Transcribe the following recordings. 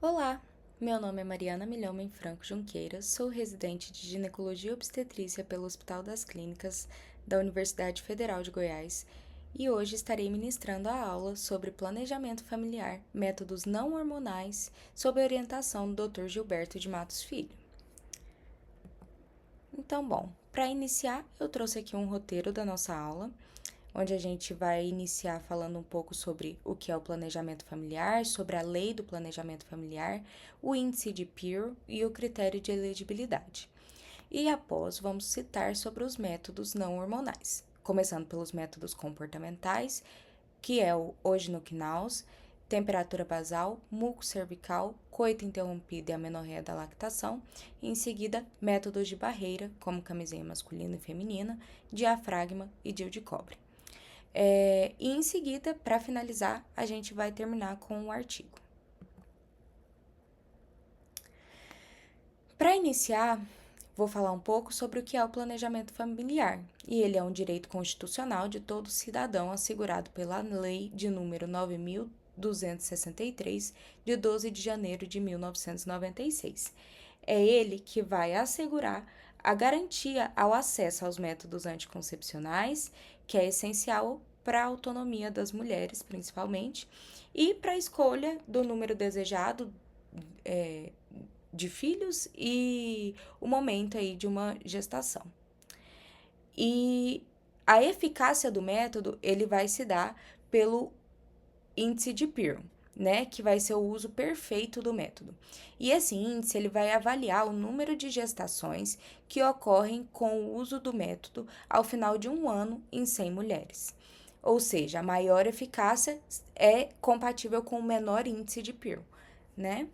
Olá, meu nome é Mariana Milhomem Franco Junqueira, sou residente de ginecologia e obstetrícia pelo Hospital das Clínicas da Universidade Federal de Goiás e hoje estarei ministrando a aula sobre planejamento familiar, métodos não hormonais, sob a orientação do Dr. Gilberto de Matos Filho. Então, bom, para iniciar, eu trouxe aqui um roteiro da nossa aula, onde a gente vai iniciar falando um pouco sobre o que é o planejamento familiar, sobre a lei do planejamento familiar, o índice de Pearl e o critério de elegibilidade. E após, vamos citar sobre os métodos não hormonais, começando pelos métodos comportamentais, que é o Ojno-Knaus, temperatura basal, muco cervical, coito interrompido e amenorreia da lactação, e em seguida métodos de barreira, como camisinha masculina e feminina, diafragma e DIU de cobre. E em seguida, para finalizar, a gente vai terminar com o artigo. Para iniciar, vou falar um pouco sobre o que é o planejamento familiar, e ele é um direito constitucional de todo cidadão assegurado pela Lei de número 9.263, de 12 de janeiro de 1996. É ele que vai assegurar a garantia ao acesso aos métodos anticoncepcionais, que é essencial para a autonomia das mulheres, principalmente, e para a escolha do número desejado de filhos e o momento aí de uma gestação. E a eficácia do método, ele vai se dar pelo índice de Pearl, né, que vai ser o uso perfeito do método. E esse índice ele vai avaliar o número de gestações que ocorrem com o uso do método ao final de um ano em 100 mulheres. Ou seja, a maior eficácia é compatível com o menor índice de Pearl, né?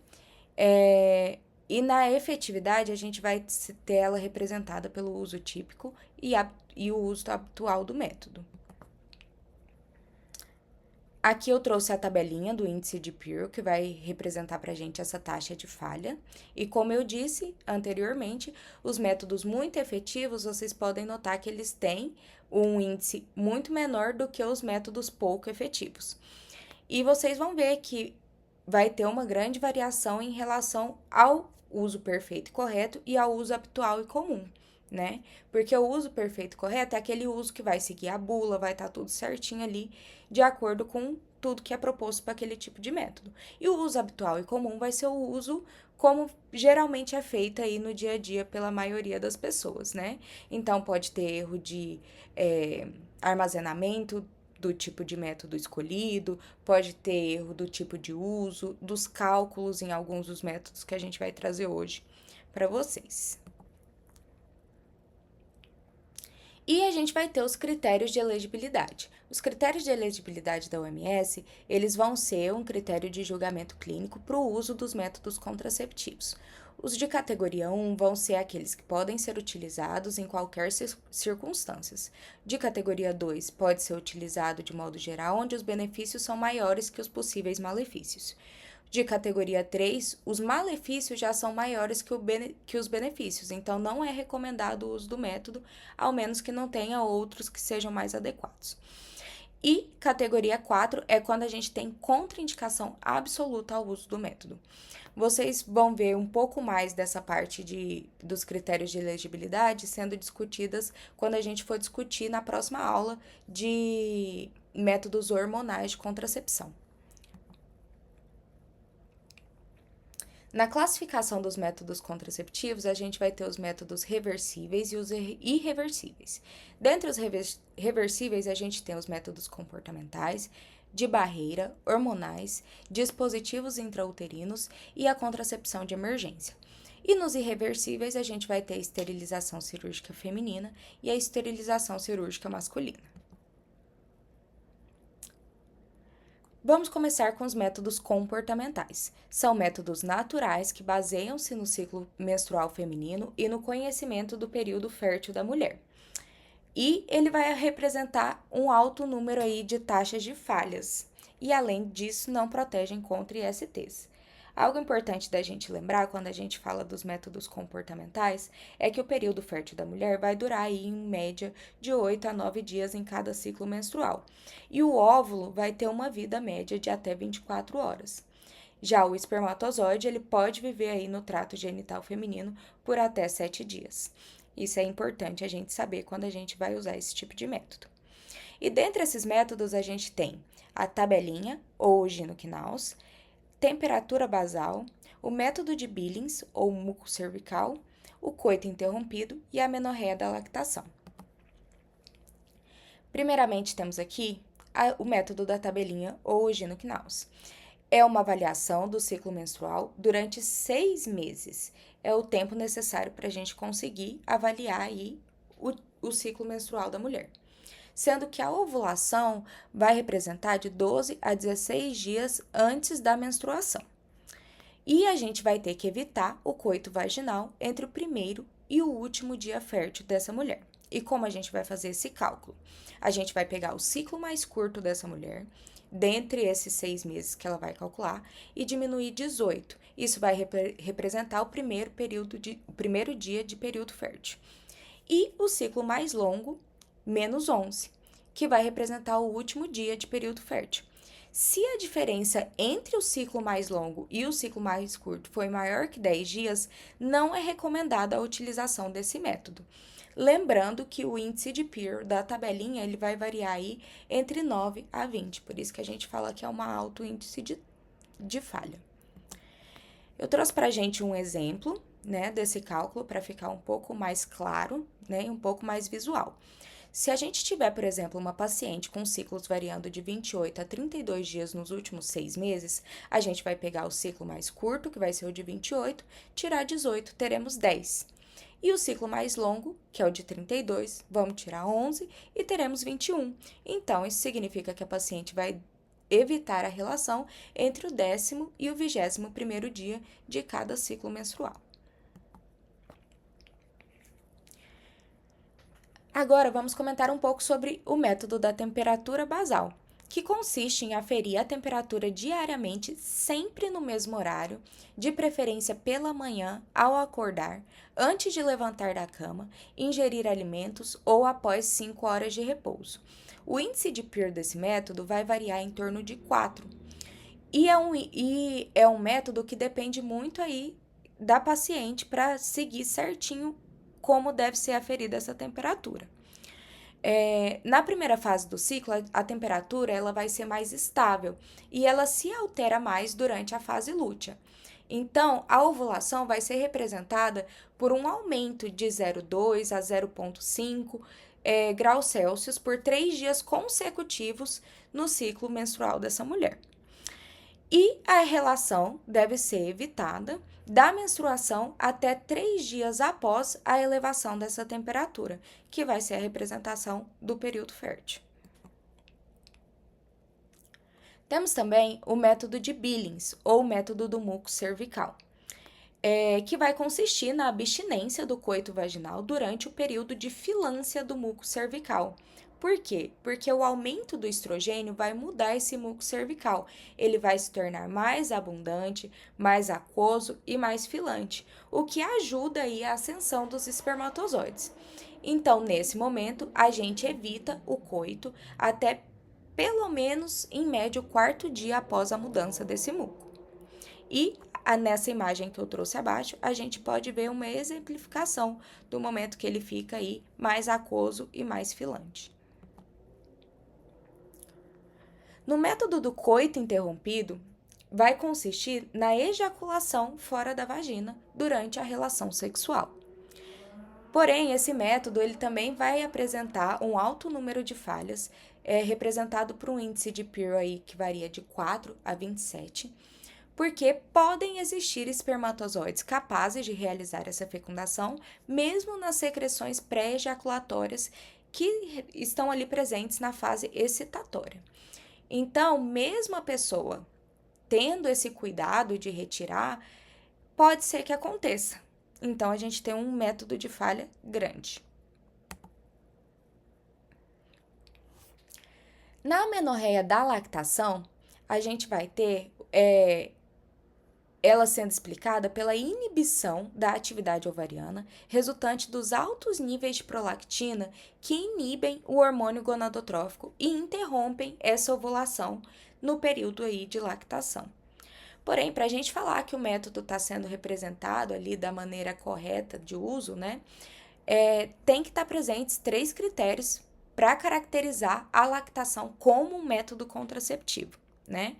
E na efetividade, a gente vai ter ela representada pelo uso típico e o uso habitual do método. Aqui eu trouxe a tabelinha do índice de Pearl, que vai representar para a gente essa taxa de falha. E como eu disse anteriormente, os métodos muito efetivos, vocês podem notar que eles têm um índice muito menor do que os métodos pouco efetivos. E vocês vão ver que vai ter uma grande variação em relação ao uso perfeito e correto e ao uso habitual e comum, né? Porque o uso perfeito e correto é aquele uso que vai seguir a bula, vai estar tudo certinho ali, de acordo com tudo que é proposto para aquele tipo de método. E o uso habitual e comum vai ser o uso como geralmente é feito aí no dia a dia pela maioria das pessoas, né? Então, pode ter erro de armazenamento do tipo de método escolhido, pode ter erro do tipo de uso, dos cálculos em alguns dos métodos que a gente vai trazer hoje para vocês. E a gente vai ter os critérios de elegibilidade. Os critérios de elegibilidade da OMS, eles vão ser um critério de julgamento clínico para o uso dos métodos contraceptivos. Os de categoria 1 vão ser aqueles que podem ser utilizados em qualquer circunstâncias. De categoria 2 pode ser utilizado de modo geral, onde os benefícios são maiores que os possíveis malefícios. De categoria 3, os malefícios já são maiores que os benefícios, então não é recomendado o uso do método, ao menos que não tenha outros que sejam mais adequados. E categoria 4 é quando a gente tem contraindicação absoluta ao uso do método. Vocês vão ver um pouco mais dessa parte dos critérios de elegibilidade sendo discutidas quando a gente for discutir na próxima aula de métodos hormonais de contracepção. Na classificação dos métodos contraceptivos, a gente vai ter os métodos reversíveis e os irreversíveis. Dentre os reversíveis, a gente tem os métodos comportamentais, de barreira, hormonais, dispositivos intrauterinos e a contracepção de emergência. E nos irreversíveis, a gente vai ter a esterilização cirúrgica feminina e a esterilização cirúrgica masculina. Vamos começar com os métodos comportamentais. São métodos naturais que baseiam-se no ciclo menstrual feminino e no conhecimento do período fértil da mulher. E ele vai representar um alto número aí de taxas de falhas. E além disso, não protegem contra ISTs. Algo importante da gente lembrar quando a gente fala dos métodos comportamentais é que o período fértil da mulher vai durar aí, em média de 8 a 9 dias em cada ciclo menstrual. E o óvulo vai ter uma vida média de até 24 horas. Já o espermatozoide, ele pode viver aí no trato genital feminino por até 7 dias. Isso é importante a gente saber quando a gente vai usar esse tipo de método. E dentre esses métodos, a gente tem a tabelinha, ou Gino-Knaus, temperatura basal, o método de Billings, ou muco cervical, o coito interrompido e a menorreia da lactação. Primeiramente, temos aqui o método da tabelinha, ou Gino-Knaus. É uma avaliação do ciclo menstrual durante 6 meses. É o tempo necessário para a gente conseguir avaliar aí o ciclo menstrual da mulher. Sendo que a ovulação vai representar de 12 a 16 dias antes da menstruação. E a gente vai ter que evitar o coito vaginal entre o primeiro e o último dia fértil dessa mulher. E como a gente vai fazer esse cálculo? A gente vai pegar o ciclo mais curto dessa mulher, dentre esses 6 meses que ela vai calcular, e diminuir 18. Isso vai representar o primeiro dia de período fértil. E o ciclo mais longo, menos 11, que vai representar o último dia de período fértil. Se a diferença entre o ciclo mais longo e o ciclo mais curto foi maior que 10 dias, não é recomendada a utilização desse método. Lembrando que o índice de Pearl da tabelinha ele vai variar aí entre 9 a 20, por isso que a gente fala que é um alto índice de falha. Eu trouxe para a gente um exemplo, né, desse cálculo para ficar um pouco mais claro, né, e um pouco mais visual. Se a gente tiver, por exemplo, uma paciente com ciclos variando de 28 a 32 dias nos últimos 6 meses, a gente vai pegar o ciclo mais curto, que vai ser o de 28, tirar 18, teremos 10. E o ciclo mais longo, que é o de 32, vamos tirar 11 e teremos 21. Então, isso significa que a paciente vai evitar a relação entre o 10º e o 21º dia de cada ciclo menstrual. Agora vamos comentar um pouco sobre o método da temperatura basal, que consiste em aferir a temperatura diariamente, sempre no mesmo horário, de preferência pela manhã, ao acordar, antes de levantar da cama, ingerir alimentos ou após 5 horas de repouso. O índice de Pearl desse método vai variar em torno de 4. E é um método que depende muito aí da paciente para seguir certinho como deve ser aferida essa temperatura. Na primeira fase do ciclo, a temperatura ela vai ser mais estável e ela se altera mais durante a fase lútea. Então, a ovulação vai ser representada por um aumento de 0,2 a 0,5 graus Celsius por 3 dias consecutivos no ciclo menstrual dessa mulher. E a relação deve ser evitada da menstruação até 3 dias após a elevação dessa temperatura, que vai ser a representação do período fértil. Temos também o método de Billings, ou método do muco cervical, que vai consistir na abstinência do coito vaginal durante o período de filância do muco cervical. Por quê? Porque o aumento do estrogênio vai mudar esse muco cervical. Ele vai se tornar mais abundante, mais aquoso e mais filante, o que ajuda aí a ascensão dos espermatozoides. Então, nesse momento, a gente evita o coito até pelo menos, em média, o 4º dia após a mudança desse muco. E nessa imagem que eu trouxe abaixo, a gente pode ver uma exemplificação do momento que ele fica aí mais aquoso e mais filante. No método do coito interrompido, vai consistir na ejaculação fora da vagina durante a relação sexual. Porém, esse método ele também vai apresentar um alto número de falhas, representado por um índice de Pearl aí que varia de 4 a 27, porque podem existir espermatozoides capazes de realizar essa fecundação, mesmo nas secreções pré-ejaculatórias que estão ali presentes na fase excitatória. Então, mesmo a pessoa tendo esse cuidado de retirar, pode ser que aconteça. Então, a gente tem um método de falha grande. Na amenorreia da lactação, a gente vai ter ela sendo explicada pela inibição da atividade ovariana, resultante dos altos níveis de prolactina que inibem o hormônio gonadotrófico e interrompem essa ovulação no período aí de lactação. Porém, para a gente falar que o método está sendo representado ali da maneira correta de uso, né, tem que estar presentes 3 critérios para caracterizar a lactação como um método contraceptivo, né?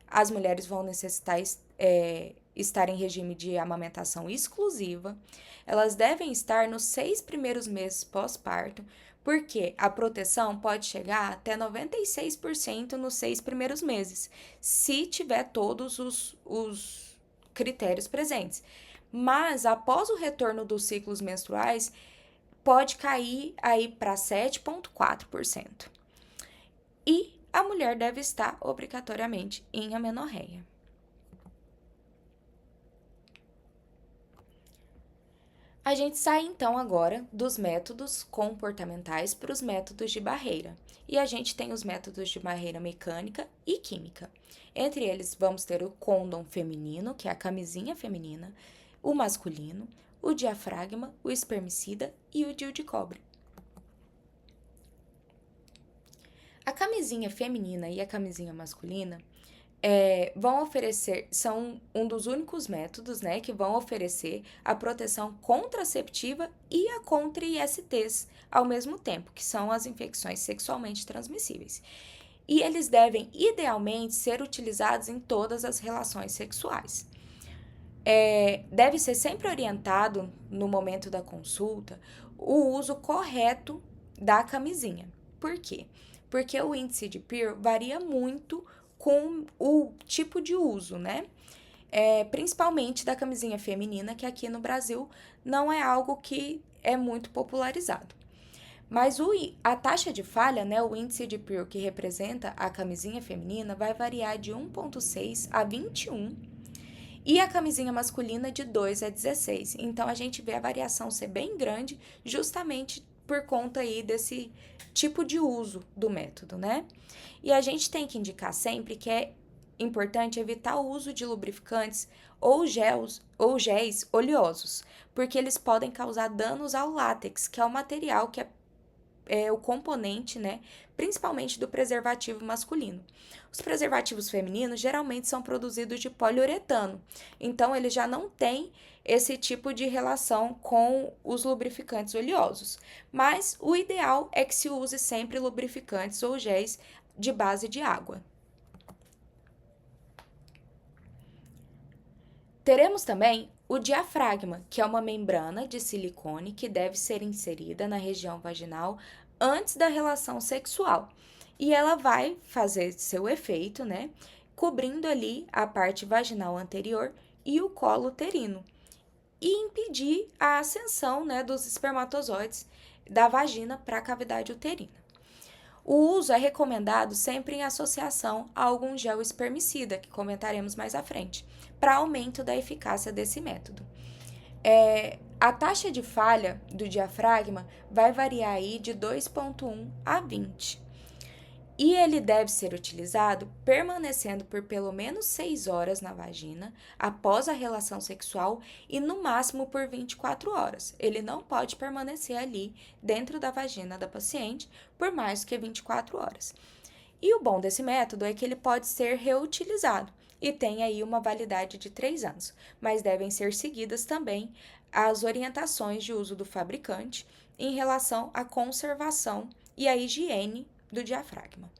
As mulheres vão necessitar estar em regime de amamentação exclusiva, elas devem estar nos 6 primeiros meses pós-parto, porque a proteção pode chegar até 96% nos 6 primeiros meses, se tiver todos os critérios presentes. Mas após o retorno dos ciclos menstruais, pode cair aí para 7,4%. E a mulher deve estar obrigatoriamente em amenorreia. A gente sai então agora dos métodos comportamentais para os métodos de barreira. E a gente tem os métodos de barreira mecânica e química. Entre eles, vamos ter o côndom feminino, que é a camisinha feminina, o masculino, o diafragma, o espermicida e o DIU de cobre. A camisinha feminina e a camisinha masculina vão oferecer, são um dos únicos métodos, né, que vão oferecer a proteção contraceptiva e a contra ISTs ao mesmo tempo, que são as infecções sexualmente transmissíveis. E eles devem, idealmente, ser utilizados em todas as relações sexuais. Deve ser sempre orientado, no momento da consulta, o uso correto da camisinha. Por quê? Porque o índice de PIR varia muito com o tipo de uso, né? Principalmente da camisinha feminina, que aqui no Brasil não é algo que é muito popularizado. Mas a taxa de falha, né, o índice de PIR que representa a camisinha feminina, vai variar de 1,6 a 21 e a camisinha masculina de 2 a 16. Então a gente vê a variação ser bem grande, justamente por conta aí desse tipo de uso do método, né? E a gente tem que indicar sempre que é importante evitar o uso de lubrificantes ou géis oleosos, porque eles podem causar danos ao látex, que é o material que é o componente, né, principalmente do preservativo masculino. Os preservativos femininos geralmente são produzidos de poliuretano, então eles já não têm esse tipo de relação com os lubrificantes oleosos. Mas o ideal é que se use sempre lubrificantes ou géis de base de água. Teremos também o diafragma, que é uma membrana de silicone que deve ser inserida na região vaginal antes da relação sexual. E ela vai fazer seu efeito, né? Cobrindo ali a parte vaginal anterior e o colo uterino. E impedir a ascensão, né, dos espermatozoides da vagina para a cavidade uterina. O uso é recomendado sempre em associação a algum gel espermicida, que comentaremos mais à frente, para aumento da eficácia desse método. A taxa de falha do diafragma vai variar aí de 2,1 a 20. E ele deve ser utilizado permanecendo por pelo menos 6 horas na vagina após a relação sexual e no máximo por 24 horas. Ele não pode permanecer ali dentro da vagina da paciente por mais que 24 horas. E o bom desse método é que ele pode ser reutilizado e tem aí uma validade de 3 anos, mas devem ser seguidas também as orientações de uso do fabricante em relação à conservação e à higiene do diafragma.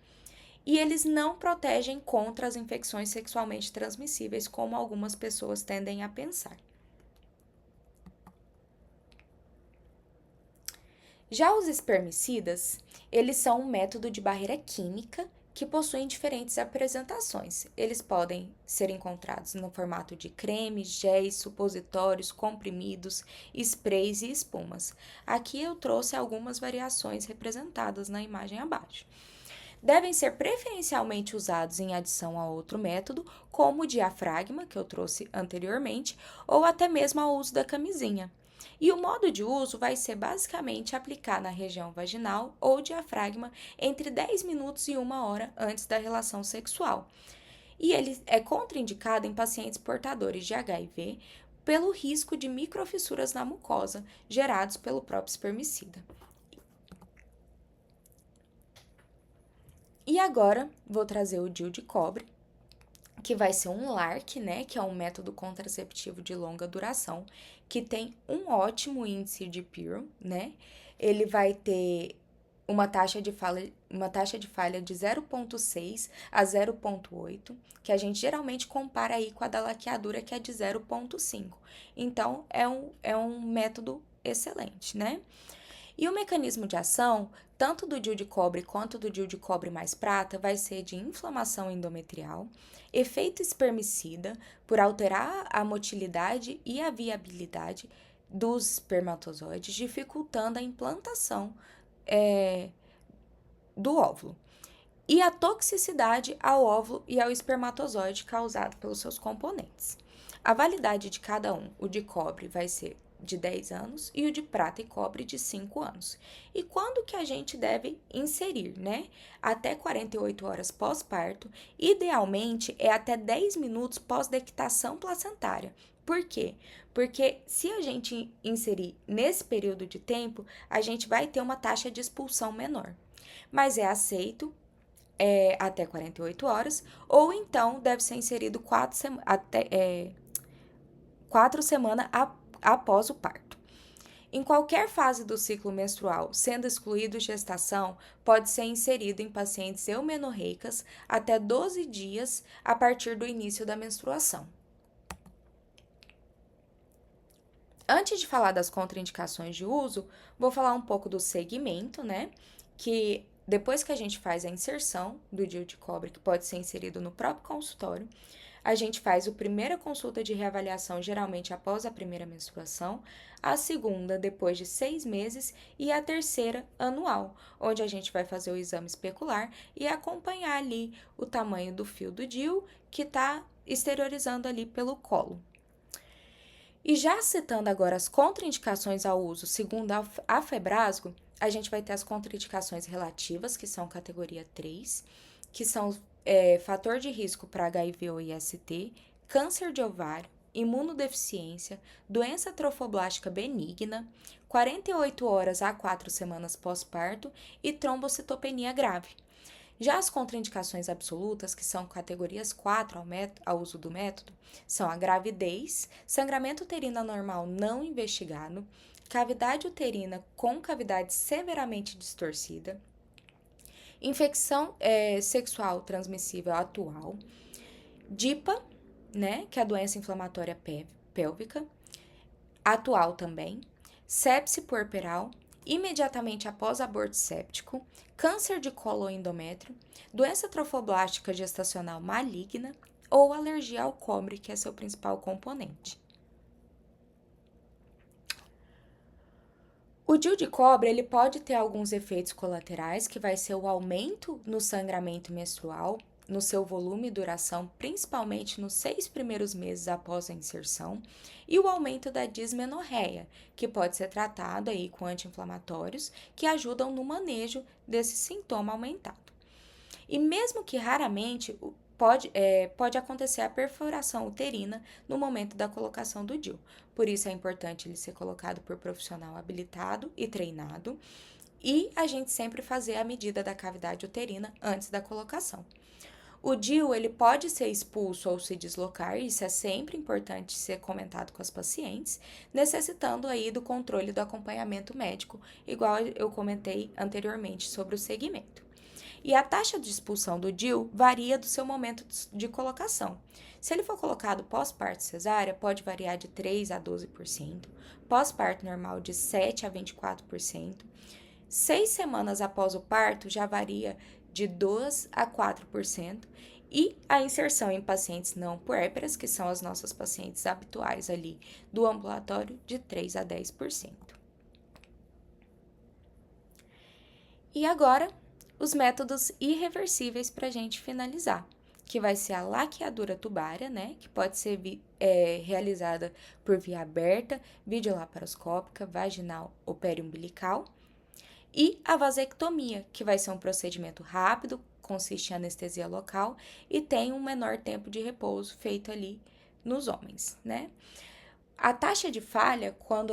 E eles não protegem contra as infecções sexualmente transmissíveis, como algumas pessoas tendem a pensar. Já os espermicidas, eles são um método de barreira química que possuem diferentes apresentações. Eles podem ser encontrados no formato de cremes, géis, supositórios, comprimidos, sprays e espumas. Aqui eu trouxe algumas variações representadas na imagem abaixo. Devem ser preferencialmente usados em adição a outro método, como o diafragma, que eu trouxe anteriormente, ou até mesmo ao uso da camisinha. E o modo de uso vai ser basicamente aplicar na região vaginal ou diafragma entre 10 minutos e 1 hora antes da relação sexual. E ele é contraindicado em pacientes portadores de HIV pelo risco de microfissuras na mucosa gerados pelo próprio espermicida. E agora vou trazer o DIU de cobre, que vai ser um LARC, né, que é um método contraceptivo de longa duração, que tem um ótimo índice de PIR, né? Ele vai ter uma taxa de falha de 0,6 a 0,8, que a gente geralmente compara aí com a da laqueadura, que é de 0,5. Então, é um método excelente, né? E o mecanismo de ação, tanto do DIU de cobre quanto do DIU de cobre mais prata, vai ser de inflamação endometrial, efeito espermicida, por alterar a motilidade e a viabilidade dos espermatozoides, dificultando a implantação do óvulo. E a toxicidade ao óvulo e ao espermatozoide causado pelos seus componentes. A validade de cada um, o de cobre vai ser de 10 anos e o de prata e cobre de 5 anos. E quando que a gente deve inserir, né? Até 48 horas pós-parto, idealmente é até 10 minutos pós-dectação placentária. Por quê? Porque se a gente inserir nesse período de tempo, a gente vai ter uma taxa de expulsão menor. Mas é aceito até 48 horas, ou então deve ser inserido 4 semanas após o parto. Em qualquer fase do ciclo menstrual, sendo excluído gestação, pode ser inserido em pacientes eumenorreicas até 12 dias a partir do início da menstruação. Antes de falar das contraindicações de uso, vou falar um pouco do segmento, né? Que depois que a gente faz a inserção do DIU de cobre, que pode ser inserido no próprio consultório, a gente faz a primeira consulta de reavaliação, geralmente após a primeira menstruação, a segunda depois de 6 meses e a terceira anual, onde a gente vai fazer o exame especular e acompanhar ali o tamanho do fio do DIU que está exteriorizando ali pelo colo. E já citando agora as contraindicações ao uso segundo a Febrasgo, a gente vai ter as contraindicações relativas, que são categoria 3, que são fator de risco para HIV ou IST, câncer de ovário, imunodeficiência, doença trofoblástica benigna, 48 horas a 4 semanas pós-parto e trombocitopenia grave. Já as contraindicações absolutas, que são categorias 4 ao uso do método, são a gravidez, sangramento uterino anormal não investigado, cavidade uterina com cavidade severamente distorcida, infecção sexual transmissível atual, DIPA, né, que é a doença inflamatória pélvica, atual também, sepse puerperal, imediatamente após aborto séptico, câncer de colo ou endométrio, doença trofoblástica gestacional maligna ou alergia ao cobre, que é seu principal componente. O DIU de cobre ele pode ter alguns efeitos colaterais, que vai ser o aumento no sangramento menstrual, no seu volume e duração, principalmente nos 6 primeiros meses após a inserção, e o aumento da dismenorreia, que pode ser tratado aí com anti-inflamatórios, que ajudam no manejo desse sintoma aumentado. E mesmo que raramente, pode acontecer a perfuração uterina no momento da colocação do DIU. Por isso é importante ele ser colocado por profissional habilitado e treinado, e a gente sempre fazer a medida da cavidade uterina antes da colocação. O DIU ele pode ser expulso ou se deslocar, isso é sempre importante ser comentado com as pacientes, necessitando aí do controle do acompanhamento médico, igual eu comentei anteriormente sobre o segmento. E a taxa de expulsão do DIU varia do seu momento de colocação. Se ele for colocado pós-parto cesárea, pode variar de 3 a 12%, pós-parto normal de 7 a 24%, 6 semanas após o parto já varia de 2 a 4%, e a inserção em pacientes não puérperas, que são as nossas pacientes habituais ali do ambulatório, de 3 a 10%. E agora, os métodos irreversíveis para a gente finalizar, que vai ser a laqueadura tubária, né, que pode ser realizada por via aberta, videolaparoscópica, vaginal ou periumbilical, e a vasectomia, que vai ser um procedimento rápido, consiste em anestesia local e tem um menor tempo de repouso feito ali nos homens, né? A taxa de falha, quando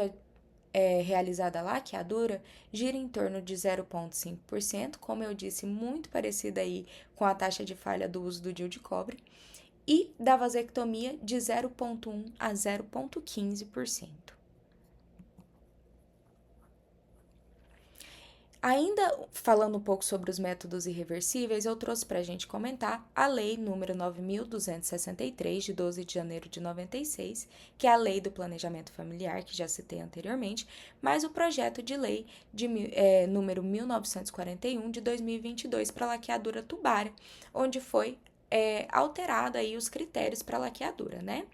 é realizada a laqueadura, gira em torno de 0,5%, como eu disse, muito parecida aí com a taxa de falha do uso do DIU de cobre. e da vasectomia de 0,1 a 0,15%. Ainda falando um pouco sobre os métodos irreversíveis, eu trouxe para a gente comentar a Lei número 9.263, de 12 de janeiro de 96, que é a Lei do Planejamento Familiar, que já citei anteriormente, mais o projeto de lei número 1941, de 2022, para laqueadura tubária, onde foi alterado aí os critérios para laqueadura, né?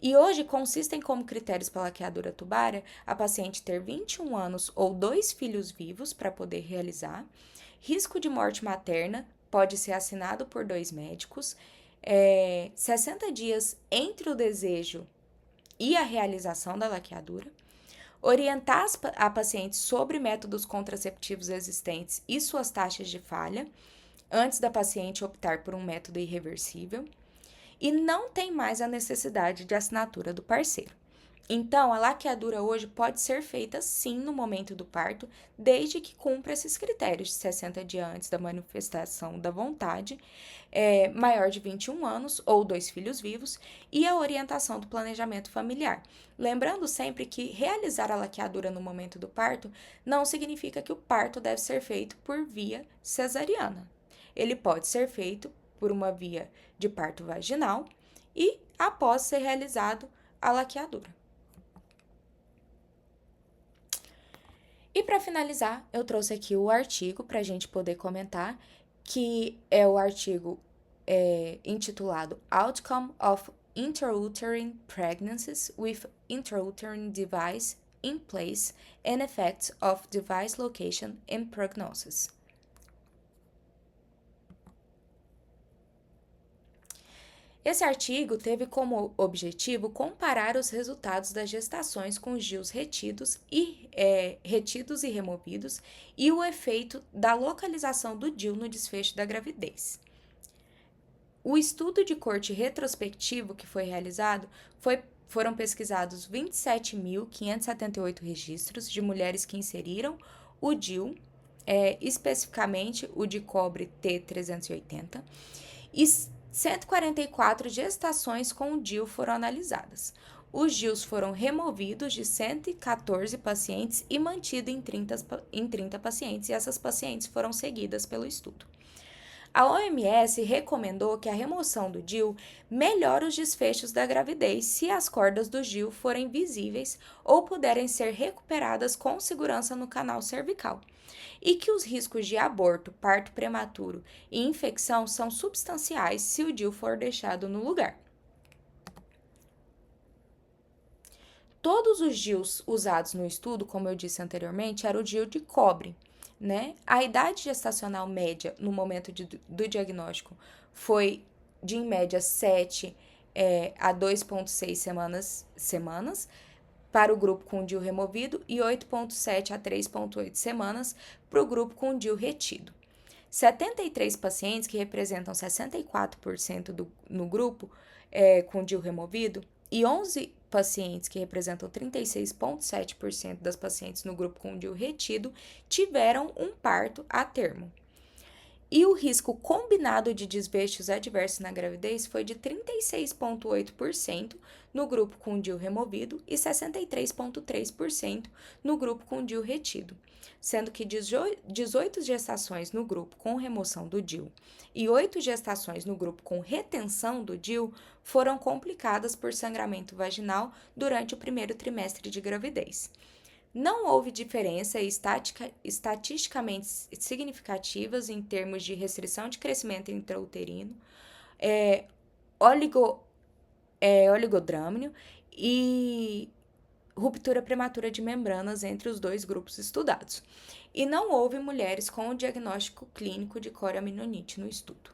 E hoje consistem como critérios para laqueadura tubária a paciente ter 21 anos ou 2 filhos vivos para poder realizar, risco de morte materna pode ser assinado por 2 médicos, 60 dias entre o desejo e a realização da laqueadura, orientar a paciente sobre métodos contraceptivos existentes e suas taxas de falha, antes da paciente optar por um método irreversível, e não tem mais a necessidade de assinatura do parceiro. Então, a laqueadura hoje pode ser feita sim no momento do parto, desde que cumpra esses critérios de 60 dias antes da manifestação da vontade, maior de 21 anos ou 2 filhos vivos, e a orientação do planejamento familiar. Lembrando sempre que realizar a laqueadura no momento do parto não significa que o parto deve ser feito por via cesariana. Ele pode ser feito por uma via de parto vaginal e após ser realizado a laqueadura. E para finalizar, eu trouxe aqui o artigo para a gente poder comentar, que é o artigo intitulado Outcome of Intrauterine Pregnancies with Intrauterine Device in Place and Effects of Device Location and Prognosis. Esse artigo teve como objetivo comparar os resultados das gestações com os DIUs retidos e removidos e o efeito da localização do DIU no desfecho da gravidez. O estudo de corte retrospectivo que foi realizado foram pesquisados 27.578 registros de mulheres que inseriram o DIU, especificamente o de cobre T380, e 144 gestações com o DIU foram analisadas. Os DIUs foram removidos de 114 pacientes e mantidos em 30 pacientes, e essas pacientes foram seguidas pelo estudo. A OMS recomendou que a remoção do DIU melhore os desfechos da gravidez se as cordas do DIU forem visíveis ou puderem ser recuperadas com segurança no canal cervical, e que os riscos de aborto, parto prematuro e infecção são substanciais se o DIU for deixado no lugar. Todos os DIUs usados no estudo, como eu disse anteriormente, era o DIU de cobre, né? A idade gestacional média no momento do diagnóstico foi de, em média, 7 a 2,6 semanas para o grupo com DIU removido e 8,7 a 3,8 semanas para o grupo com DIU retido. 73 pacientes, que representam 64% no grupo com DIU removido, e 11 pacientes, que representam 36,7% das pacientes no grupo com DIU retido, tiveram um parto a termo. E o risco combinado de desfechos adversos na gravidez foi de 36,8% no grupo com DIU removido e 63,3% no grupo com DIU retido, sendo que 18 gestações no grupo com remoção do DIU e 8 gestações no grupo com retenção do DIU foram complicadas por sangramento vaginal durante o primeiro trimestre de gravidez. Não houve diferença estatisticamente significativas em termos de restrição de crescimento intrauterino, oligodrâmino e ruptura prematura de membranas entre os dois grupos estudados. E não houve mulheres com o diagnóstico clínico de corioameningite no estudo.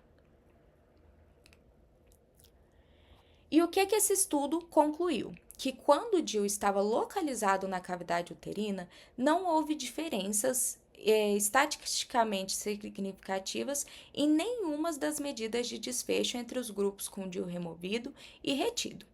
E o que esse estudo concluiu? Que quando o DIU estava localizado na cavidade uterina, não houve diferenças estatisticamente significativas em nenhuma das medidas de desfecho entre os grupos com DIU removido e retido.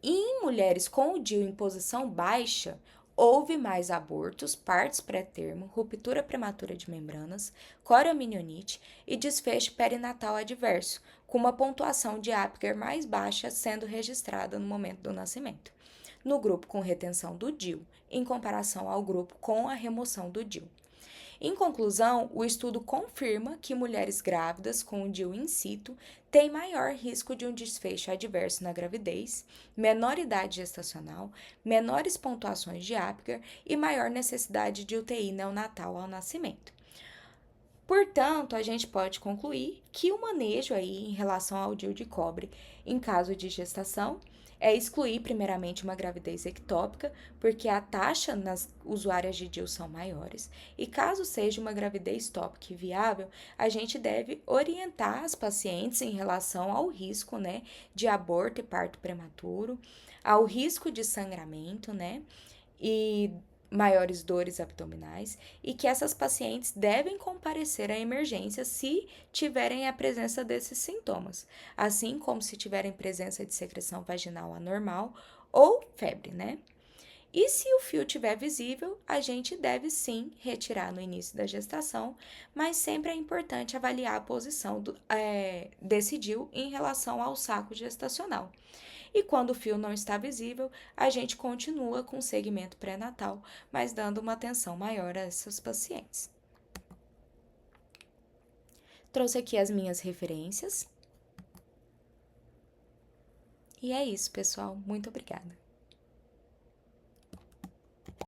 E em mulheres com o DIU em posição baixa, houve mais abortos, partos pré-termo, ruptura prematura de membranas, coriamnioniite e desfecho perinatal adverso, com uma pontuação de Apgar mais baixa sendo registrada no momento do nascimento, no grupo com retenção do DIU, em comparação ao grupo com a remoção do DIU. Em conclusão, o estudo confirma que mulheres grávidas com o DIU in situ têm maior risco de um desfecho adverso na gravidez, menor idade gestacional, menores pontuações de Apgar e maior necessidade de UTI neonatal ao nascimento. Portanto, a gente pode concluir que o manejo aí em relação ao DIU de cobre em caso de gestação é excluir primeiramente uma gravidez ectópica, porque a taxa nas usuárias de DIU são maiores, e caso seja uma gravidez tópica e viável, a gente deve orientar as pacientes em relação ao risco, né, de aborto e parto prematuro, ao risco de sangramento, né, e maiores dores abdominais e que essas pacientes devem comparecer à emergência se tiverem a presença desses sintomas, assim como se tiverem presença de secreção vaginal anormal ou febre, né? E se o fio estiver visível, a gente deve sim retirar no início da gestação, mas sempre é importante avaliar a posição desse DIU em relação ao saco gestacional. E quando o fio não está visível, a gente continua com o segmento pré-natal, mas dando uma atenção maior a essas pacientes. Trouxe aqui as minhas referências. E é isso, pessoal. Muito obrigada.